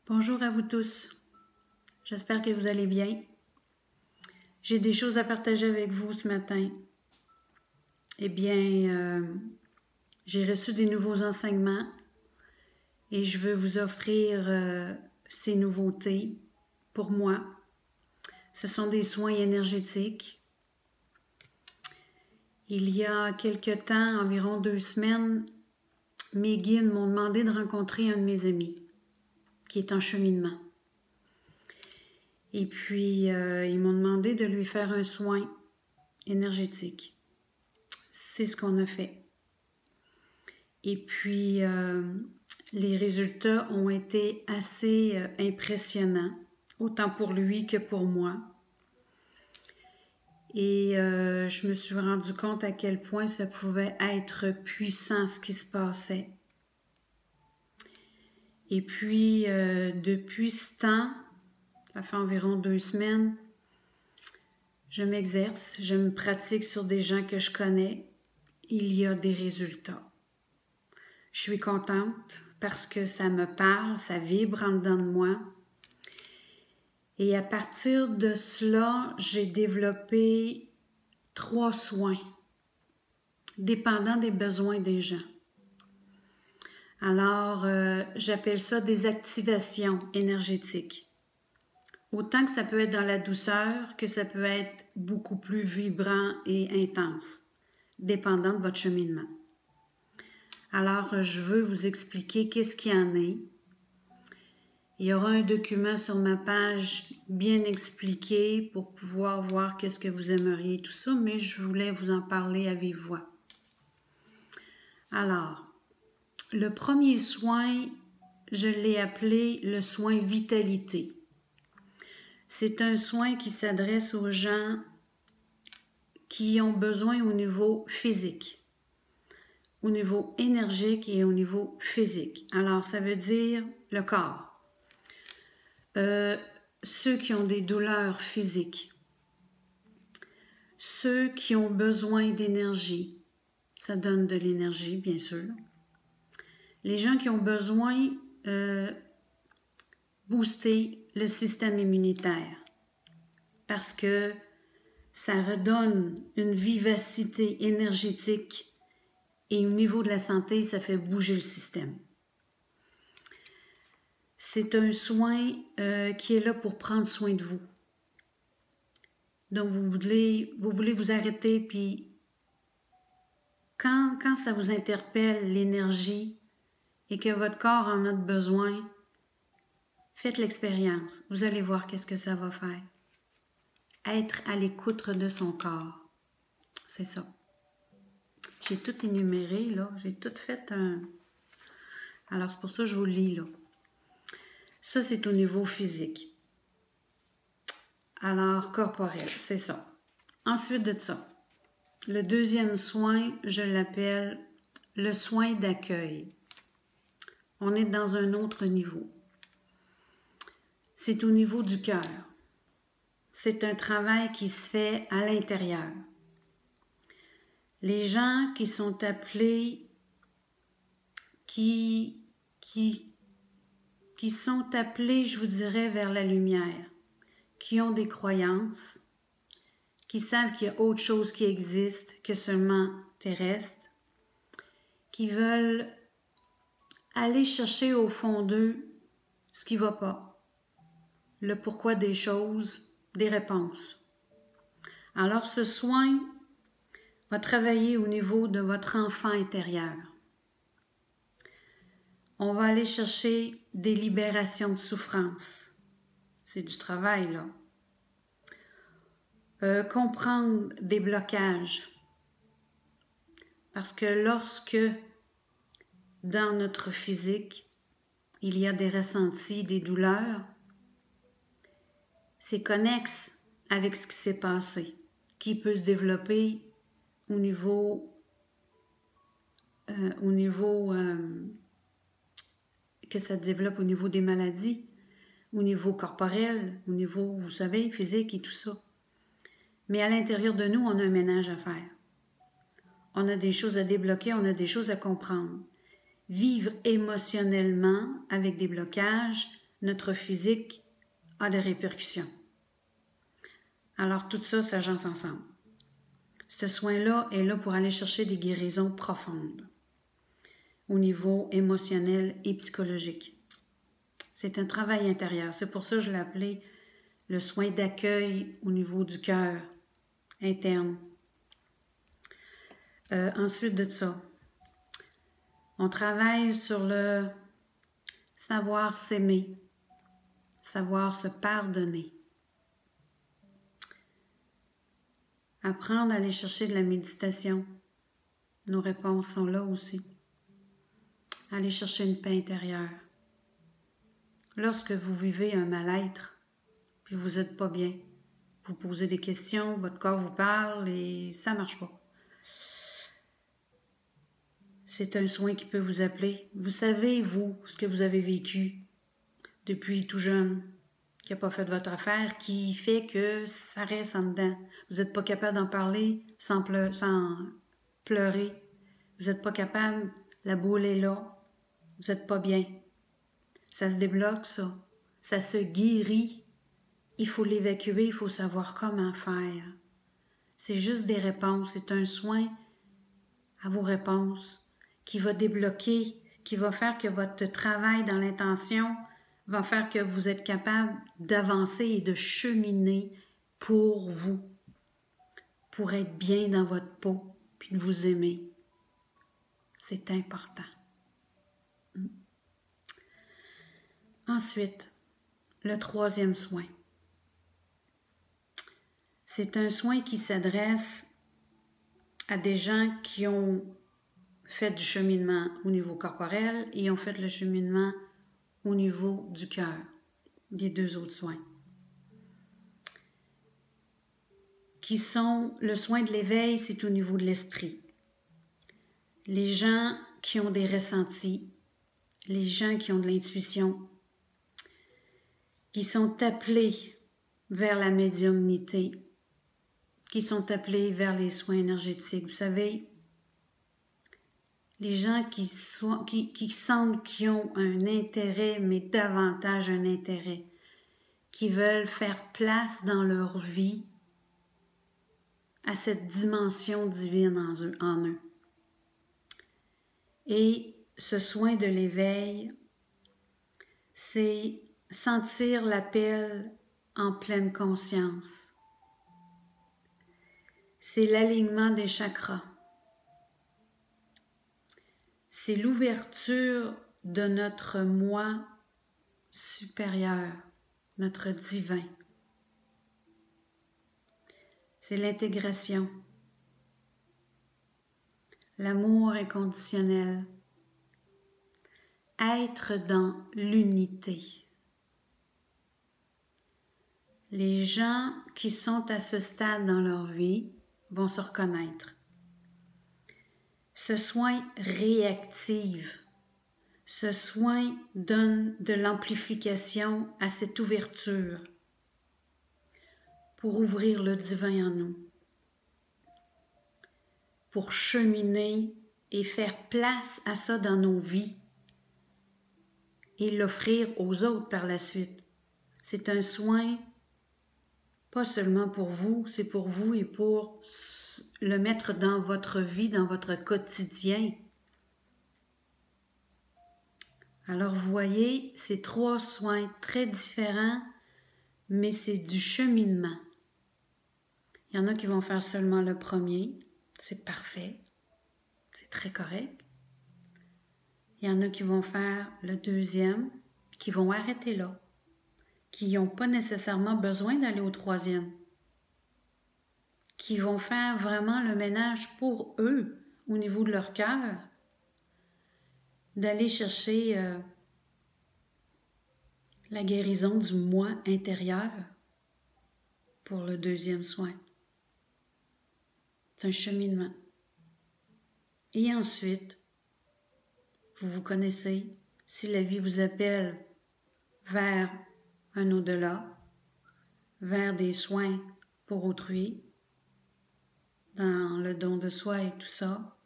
Bonjour à vous tous, j'espère que vous allez bien. J'ai des choses à partager avec vous ce matin. Eh bien, j'ai reçu des nouveaux enseignements et je veux vous offrir ces nouveautés pour moi. Ce sont des soins énergétiques. Il y a quelque temps, environ 2 semaines, mes guides m'ont demandé de rencontrer un de mes amis qui est en cheminement. Et puis, ils m'ont demandé de lui faire un soin énergétique. C'est ce qu'on a fait. Et puis, les résultats ont été assez impressionnants, autant pour lui que pour moi. Et je me suis rendu compte à quel point ça pouvait être puissant ce qui se passait. Et puis, depuis ce temps, ça fait environ 2 semaines, je m'exerce, je me pratique sur des gens que je connais. Il y a des résultats. Je suis contente parce que ça me parle, ça vibre en dedans de moi. Et à partir de cela, j'ai développé 3 soins, dépendant des besoins des gens. Alors, j'appelle ça des activations énergétiques. Autant que ça peut être dans la douceur, que ça peut être beaucoup plus vibrant et intense, dépendant de votre cheminement. Alors, je veux vous expliquer qu'est-ce qu'il y en est. Il y aura un document sur ma page bien expliqué pour pouvoir voir qu'est-ce que vous aimeriez, tout ça, mais je voulais vous en parler à vive voix. Alors, le premier soin, je l'ai appelé le soin vitalité. C'est un soin qui s'adresse aux gens qui ont besoin au niveau physique, au niveau énergique et au niveau physique. Alors, ça veut dire le corps. Ceux qui ont des douleurs physiques, ceux qui ont besoin d'énergie, ça donne de l'énergie, bien sûr. Les gens qui ont besoin booster le système immunitaire parce que ça redonne une vivacité énergétique et au niveau de la santé, ça fait bouger le système. C'est un soin qui est là pour prendre soin de vous. Donc, vous voulez vous arrêter, puis quand ça vous interpelle, l'énergie, et que votre corps en a besoin, faites l'expérience. Vous allez voir qu'est-ce que ça va faire. Être à l'écoute de son corps. C'est ça. J'ai tout énuméré, là. J'ai tout fait un... Alors, c'est pour ça que je vous le lis, là. Ça, c'est au niveau physique. Alors, corporel, c'est ça. Ensuite de ça, le deuxième soin, je l'appelle le soin d'accueil. On est dans un autre niveau. C'est au niveau du cœur. C'est un travail qui se fait à l'intérieur. Les gens qui sont appelés, qui sont appelés, je vous dirais, vers la lumière, qui ont des croyances, qui savent qu'il y a autre chose qui existe que seulement terrestre, qui veulent aller chercher au fond d'eux ce qui ne va pas, le pourquoi des choses, des réponses. Alors ce soin va travailler au niveau de votre enfant intérieur. On va aller chercher des libérations de souffrance. C'est du travail, là. Comprendre des blocages. Parce que lorsque, dans notre physique, il y a des ressentis, des douleurs, c'est connexe avec ce qui s'est passé, qui peut se développer au niveau que ça se développe au niveau des maladies, au niveau corporel, au niveau, vous savez, physique et tout ça. Mais à l'intérieur de nous, on a un ménage à faire. On a des choses à débloquer, on a des choses à comprendre. Vivre émotionnellement avec des blocages, notre physique a des répercussions. Alors tout ça s'agence ensemble. Ce soin-là est là pour aller chercher des guérisons profondes au niveau émotionnel et psychologique. C'est un travail intérieur. C'est pour ça que je l'ai appelé le soin d'accueil au niveau du cœur interne. Ensuite de ça, on travaille sur le savoir s'aimer, savoir se pardonner. Apprendre à aller chercher de la méditation. Nos réponses sont là aussi. Aller chercher une paix intérieure. Lorsque vous vivez un mal-être, puis vous n'êtes pas bien, vous posez des questions, votre corps vous parle et ça ne marche pas. C'est un soin qui peut vous appeler. Vous savez, vous, ce que vous avez vécu depuis tout jeune, qui n'a pas fait votre affaire, qui fait que ça reste en dedans. Vous n'êtes pas capable d'en parler sans pleurer. Vous n'êtes pas capable, la boule est là. Vous n'êtes pas bien. Ça se débloque, ça. Ça se guérit. Il faut l'évacuer, il faut savoir comment faire. C'est juste des réponses. C'est un soin à vos réponses qui va débloquer, qui va faire que votre travail dans l'intention va faire que vous êtes capable d'avancer et de cheminer pour vous, pour être bien dans votre peau, puis de vous aimer. C'est important. Ensuite, le troisième soin. C'est un soin qui s'adresse à des gens qui ont fait du cheminement au niveau corporel et ont fait le cheminement au niveau du cœur, les deux autres soins, qui sont le soin de l'éveil, c'est au niveau de l'esprit. Les gens qui ont des ressentis, les gens qui ont de l'intuition, qui sont appelés vers la médiumnité, qui sont appelés vers les soins énergétiques. Vous savez, les gens qui sentent qu'ils ont un intérêt, mais davantage un intérêt, qui veulent faire place dans leur vie à cette dimension divine en eux. Et ce soin de l'éveil, c'est sentir l'appel en pleine conscience. C'est l'alignement des chakras. C'est l'ouverture de notre moi supérieur, notre divin. C'est l'intégration, l'amour inconditionnel, être dans l'unité. Les gens qui sont à ce stade dans leur vie vont se reconnaître. Ce soin réactive. Ce soin donne de l'amplification à cette ouverture pour ouvrir le divin en nous, pour cheminer et faire place à ça dans nos vies et l'offrir aux autres par la suite. C'est un soin pas seulement pour vous, c'est pour vous et pour le mettre dans votre vie, dans votre quotidien. Alors vous voyez, c'est trois soins très différents, mais c'est du cheminement. Il y en a qui vont faire seulement le premier, c'est parfait, c'est très correct. Il y en a qui vont faire le deuxième, qui vont arrêter là, qui n'ont pas nécessairement besoin d'aller au troisième, qui vont faire vraiment le ménage pour eux, au niveau de leur cœur, d'aller chercher la guérison du moi intérieur pour le deuxième soin. C'est un cheminement. Et ensuite, vous vous connaissez, si la vie vous appelle vers un au-delà, vers des soins pour autrui, dans le don de soi et tout ça,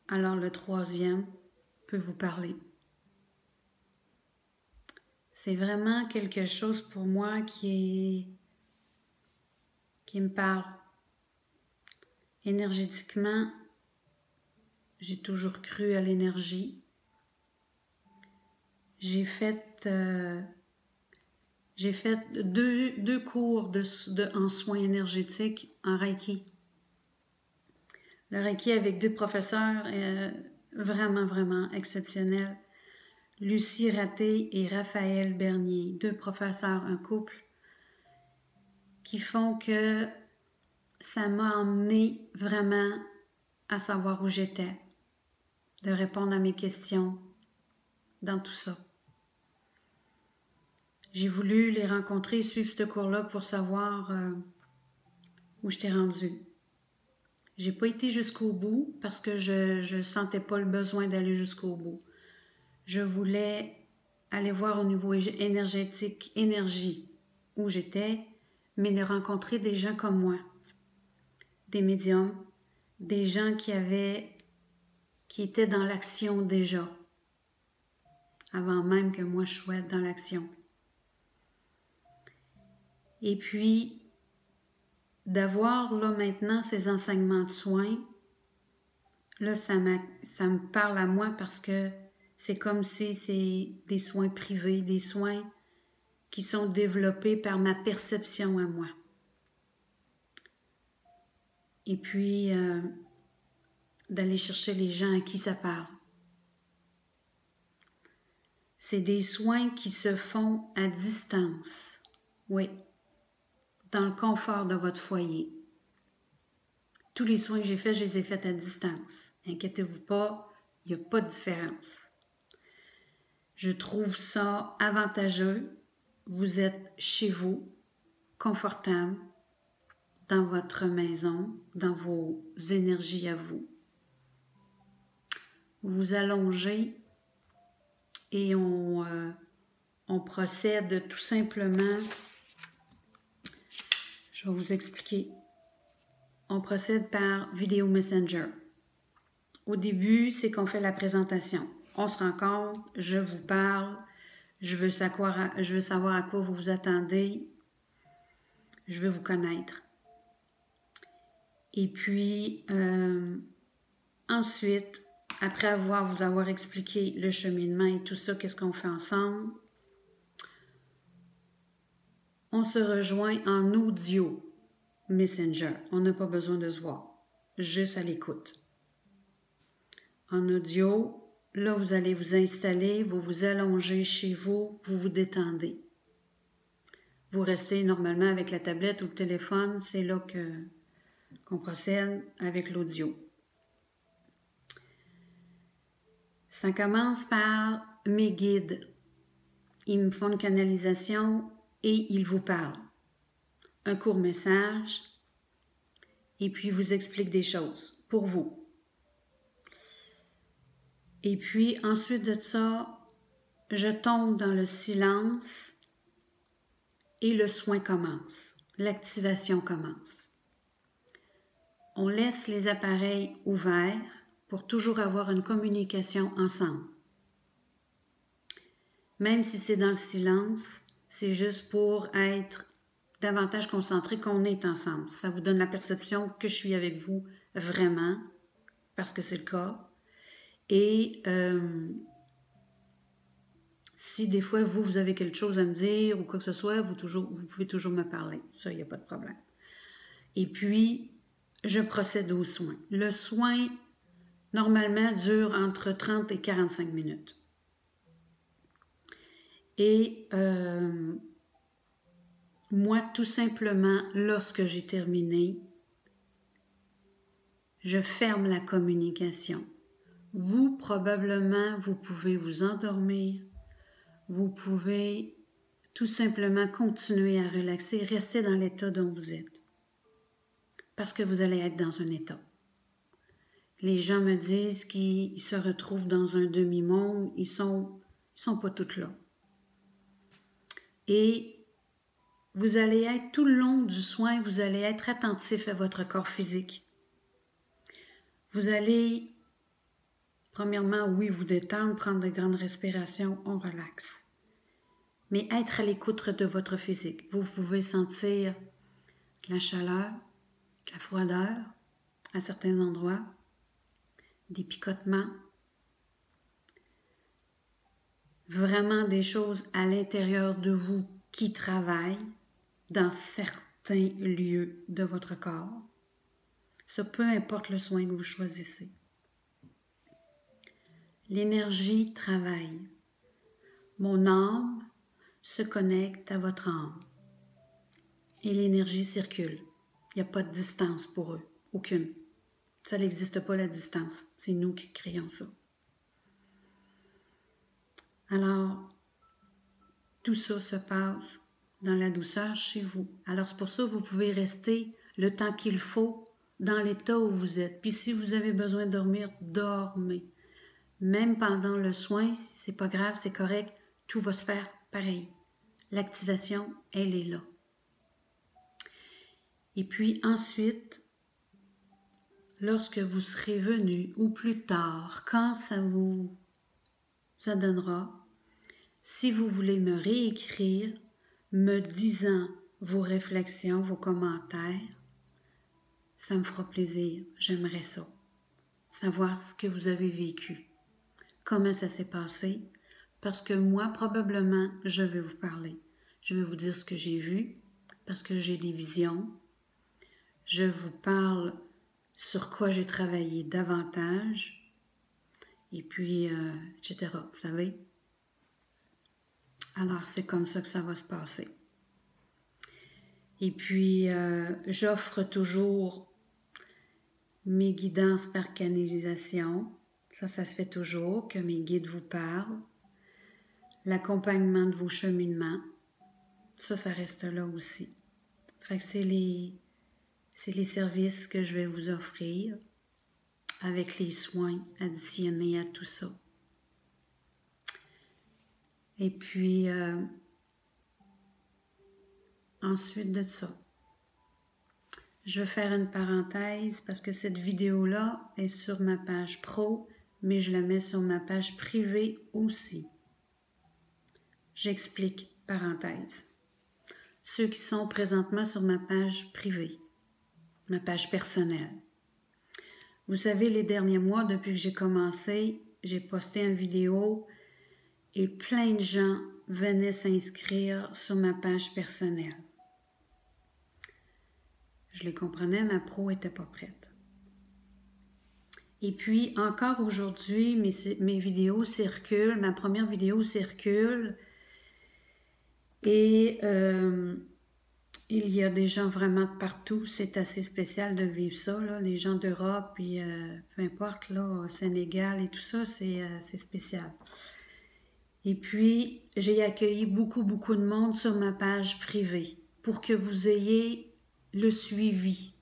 alors le troisième peut vous parler. C'est vraiment quelque chose pour moi qui me parle. Énergétiquement, j'ai toujours cru à l'énergie. J'ai fait deux cours en soins énergétiques en Reiki. Le Reiki avec deux professeurs vraiment, vraiment exceptionnels. Lucie Raté et Raphaël Bernier, deux professeurs, un couple, qui font que ça m'a emmené vraiment à savoir où j'étais, de répondre à mes questions dans tout ça. J'ai voulu les rencontrer, suivre ce cours-là pour savoir où j'étais rendue. J'ai pas été jusqu'au bout parce que je sentais pas le besoin d'aller jusqu'au bout. Je voulais aller voir au niveau énergétique, énergie, où j'étais, mais de rencontrer des gens comme moi, des médiums, des gens qui étaient dans l'action déjà, avant même que moi je sois dans l'action. Et puis, d'avoir là maintenant ces enseignements de soins, là ça me parle à moi parce que c'est comme si c'est des soins privés, des soins qui sont développés par ma perception à moi. Et puis, d'aller chercher les gens à qui ça parle. C'est des soins qui se font à distance, oui, dans le confort de votre foyer. Tous les soins que j'ai faits, je les ai faits à distance. Inquiétez-vous pas, il n'y a pas de différence. Je trouve ça avantageux. Vous êtes chez vous, confortable, dans votre maison, dans vos énergies à vous. Vous vous allongez et on procède tout simplement, je vais vous expliquer, on procède par vidéo messenger. Au début, c'est qu'on fait la présentation. On se rencontre, je vous parle, je veux savoir à quoi vous vous attendez, je veux vous connaître. Et puis, ensuite, après vous avoir expliqué le cheminement et tout ça, qu'est-ce qu'on fait ensemble, on se rejoint en audio messenger. On n'a pas besoin de se voir, juste à l'écoute. En audio, là, vous allez vous installer, vous vous allongez chez vous, vous vous détendez. Vous restez normalement avec la tablette ou le téléphone, c'est là qu'on procède avec l'audio. Ça commence par mes guides. Ils me font une canalisation et ils vous parlent. Un court message et puis vous expliquent des choses pour vous. Et puis ensuite de ça, je tombe dans le silence et le soin commence. L'activation commence. On laisse les appareils ouverts pour toujours avoir une communication ensemble. Même si c'est dans le silence, c'est juste pour être davantage concentré qu'on est ensemble. Ça vous donne la perception que je suis avec vous vraiment, parce que c'est le cas. Et si des fois vous avez quelque chose à me dire ou quoi que ce soit, vous pouvez toujours me parler. Ça, il n'y a pas de problème. Et puis, je procède au soin. Le soin, normalement, dure entre 30 et 45 minutes. Et moi, tout simplement, lorsque j'ai terminé, je ferme la communication. Vous, probablement, vous pouvez vous endormir. Vous pouvez tout simplement continuer à relaxer, rester dans l'état dont vous êtes. Parce que vous allez être dans un état. Les gens me disent qu'ils se retrouvent dans un demi-monde, ils sont pas tous là. Et vous allez être tout le long du soin, vous allez être attentif à votre corps physique. Vous allez, premièrement, oui, vous détendre, prendre de grandes respirations, on relaxe. mais être à l'écoute de votre physique. Vous pouvez sentir la chaleur, la froideur à certains endroits, des picotements, vraiment des choses à l'intérieur de vous qui travaillent dans certains lieux de votre corps. Ça, peu importe le soin que vous choisissez. L'énergie travaille. Mon âme se connecte à votre âme. Et l'énergie circule. Il n'y a pas de distance pour eux. Aucune. Ça n'existe pas la distance. C'est nous qui créons ça. Alors, tout ça se passe dans la douceur chez vous. Alors, c'est pour ça que vous pouvez rester le temps qu'il faut dans l'état où vous êtes. Puis si vous avez besoin de dormir, dormez. Même pendant le soin, si c'est pas grave, c'est correct, tout va se faire pareil. L'activation, elle est là. Et puis ensuite, lorsque vous serez venu, ou plus tard, quand ça vous donnera, si vous voulez me réécrire, me disant vos réflexions, vos commentaires, ça me fera plaisir, j'aimerais ça. Savoir ce que vous avez vécu, comment ça s'est passé, parce que moi, probablement, je vais vous parler. Je vais vous dire ce que j'ai vu, parce que j'ai des visions. Je vous parle sur quoi j'ai travaillé davantage, et puis, etc. Vous savez? Alors, c'est comme ça que ça va se passer. Et puis, j'offre toujours mes guidances par canalisation. Ça se fait toujours, que mes guides vous parlent. L'accompagnement de vos cheminements. Ça reste là aussi. Fait que c'est les services que je vais vous offrir avec les soins additionnés à tout ça. Et puis, ensuite de ça, je vais faire une parenthèse parce que cette vidéo-là est sur ma page pro, mais je la mets sur ma page privée aussi. J'explique, parenthèse. Ceux qui sont présentement sur ma page privée, ma page personnelle. Vous savez, les derniers mois, depuis que j'ai commencé, j'ai posté une vidéo et plein de gens venaient s'inscrire sur ma page personnelle. Je les comprenais, ma pro n'était pas prête. Et puis, encore aujourd'hui, mes vidéos circulent, ma première vidéo circule et il y a des gens vraiment de partout. C'est assez spécial de vivre ça, là. Les gens d'Europe, et peu importe, là, Sénégal et tout ça, c'est spécial. Et puis, j'ai accueilli beaucoup de monde sur ma page privée pour que vous ayez le suivi.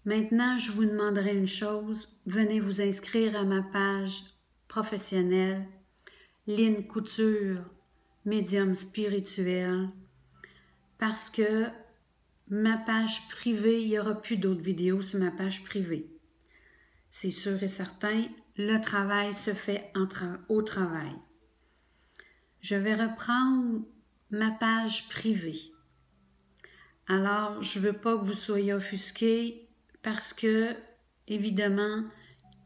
Maintenant, je vous demanderai une chose. Venez vous inscrire à ma page professionnelle, Lynne Couture, médium spirituel, parce que ma page privée, il n'y aura plus d'autres vidéos sur ma page privée. C'est sûr et certain, le travail se fait au travail. Je vais reprendre ma page privée. Alors, je ne veux pas que vous soyez offusqués parce que, évidemment,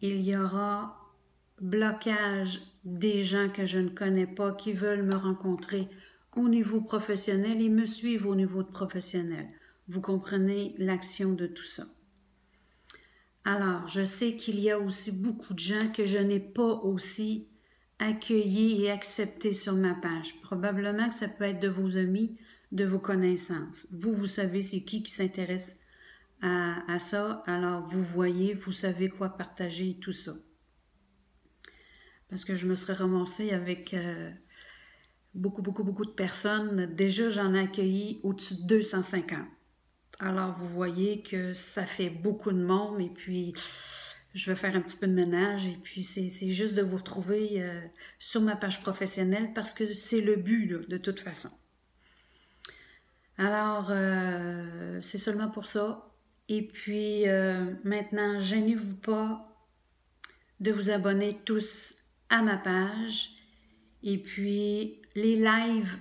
il y aura blocage des gens que je ne connais pas qui veulent me rencontrer au niveau professionnel et me suivre au niveau professionnel. Vous comprenez l'action de tout ça. Alors, je sais qu'il y a aussi beaucoup de gens que je n'ai pas aussi accueillis et acceptés sur ma page. Probablement que ça peut être de vos amis, de vos connaissances. Vous savez c'est qui s'intéresse à ça. Alors, vous voyez, vous savez quoi partager et tout ça. Parce que je me serais ramassée avec beaucoup de personnes. Déjà, j'en ai accueilli au-dessus de 250. Alors, vous voyez que ça fait beaucoup de monde et puis je vais faire un petit peu de ménage et puis c'est juste de vous retrouver sur ma page professionnelle parce que c'est le but, là, de toute façon. Alors, c'est seulement pour ça. Et puis, maintenant, gênez-vous pas de vous abonner tous à ma page Et puis, les lives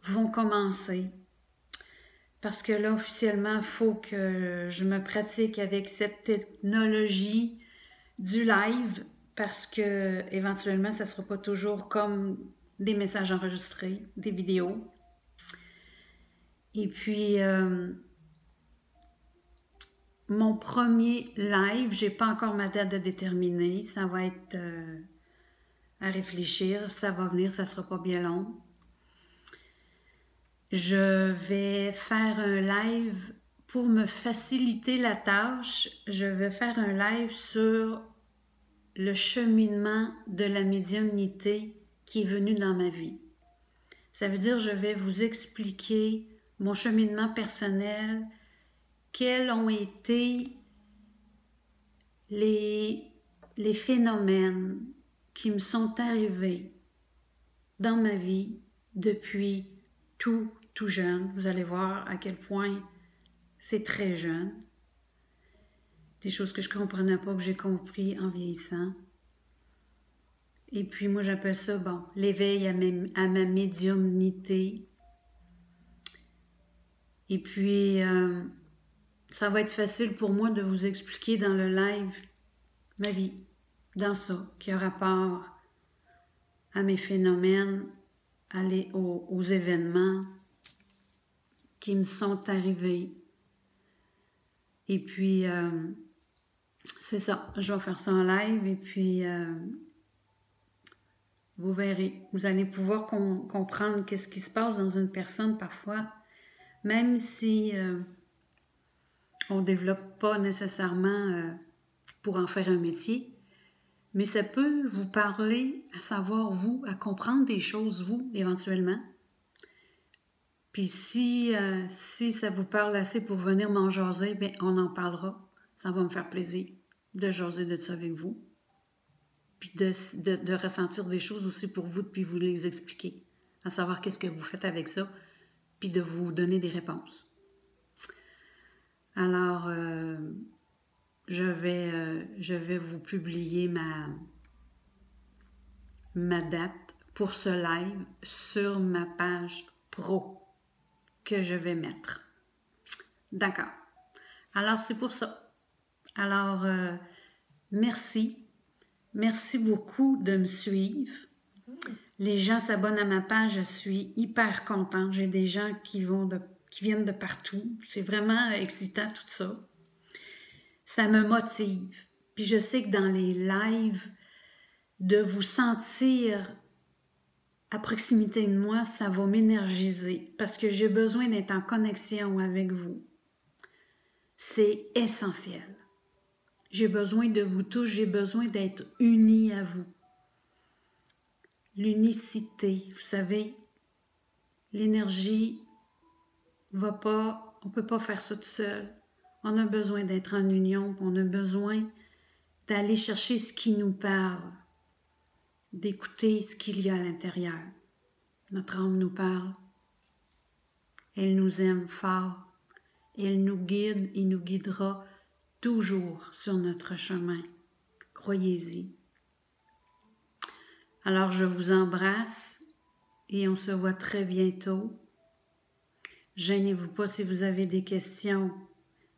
vont commencer. Parce que là, officiellement, il faut que je me pratique avec cette technologie du live parce que éventuellement, ça ne sera pas toujours comme des messages enregistrés, des vidéos. Et puis, mon premier live, j'ai pas encore ma date de déterminer. Ça va être à réfléchir. Ça va venir, ça sera pas bien long. Je vais faire un live pour me faciliter la tâche. Je vais faire un live sur le cheminement de la médiumnité qui est venu dans ma vie. Ça veut dire, je vais vous expliquer mon cheminement personnel, quels ont été les phénomènes qui me sont arrivés dans ma vie depuis tout jeune. Vous allez voir à quel point c'est très jeune. Des choses que je ne comprenais pas, que j'ai compris en vieillissant. Et puis moi j'appelle ça, bon, l'éveil à ma médiumnité. Et puis, ça va être facile pour moi de vous expliquer dans le live ma vie, dans ça, qui a rapport à mes phénomènes, aux événements qui me sont arrivés. Et puis, c'est ça, je vais faire ça en live et puis vous verrez, vous allez pouvoir comprendre qu'est-ce qui se passe dans une personne parfois, même si on ne développe pas nécessairement pour en faire un métier, mais ça peut vous parler à savoir vous, à comprendre des choses vous, éventuellement. Puis si ça vous parle assez pour venir m'en jaser, bien, on en parlera. Ça va me faire plaisir de jaser de ça avec vous. Puis de ressentir des choses aussi pour vous, puis vous les expliquer. À savoir qu'est-ce que vous faites avec ça, puis de vous donner des réponses. Alors, je vais vous publier ma date pour ce live sur ma page pro que je vais mettre. D'accord. Alors, c'est pour ça. Alors, merci. Merci beaucoup de me suivre. Les gens s'abonnent à ma page, je suis hyper contente. J'ai des gens qui viennent de partout. C'est vraiment excitant tout ça. Ça me motive. Puis je sais que dans les lives, de vous sentir à proximité de moi, ça va m'énergiser parce que j'ai besoin d'être en connexion avec vous. C'est essentiel. J'ai besoin de vous tous, j'ai besoin d'être unie à vous. L'unicité, vous savez, l'énergie va pas, on peut pas faire ça tout seul. On a besoin d'être en union, on a besoin d'aller chercher ce qui nous parle, d'écouter ce qu'il y a à l'intérieur. Notre âme nous parle, elle nous aime fort, elle nous guide et nous guidera toujours sur notre chemin. Croyez-y. Alors, je vous embrasse et on se voit très bientôt. Gênez-vous pas si vous avez des questions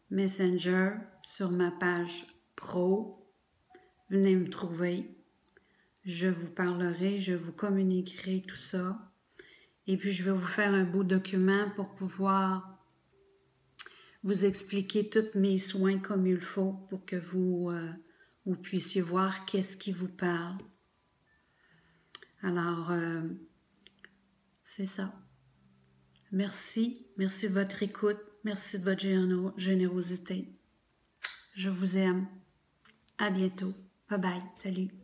Messenger sur ma page pro. Venez me trouver. Je vous parlerai, je vous communiquerai tout ça. Et puis, je vais vous faire un beau document pour pouvoir vous expliquer tous mes soins comme il faut pour que vous puissiez voir qu'est-ce qui vous parle. Alors, c'est ça. Merci. Merci de votre écoute. Merci de votre générosité. Je vous aime. À bientôt. Bye bye. Salut.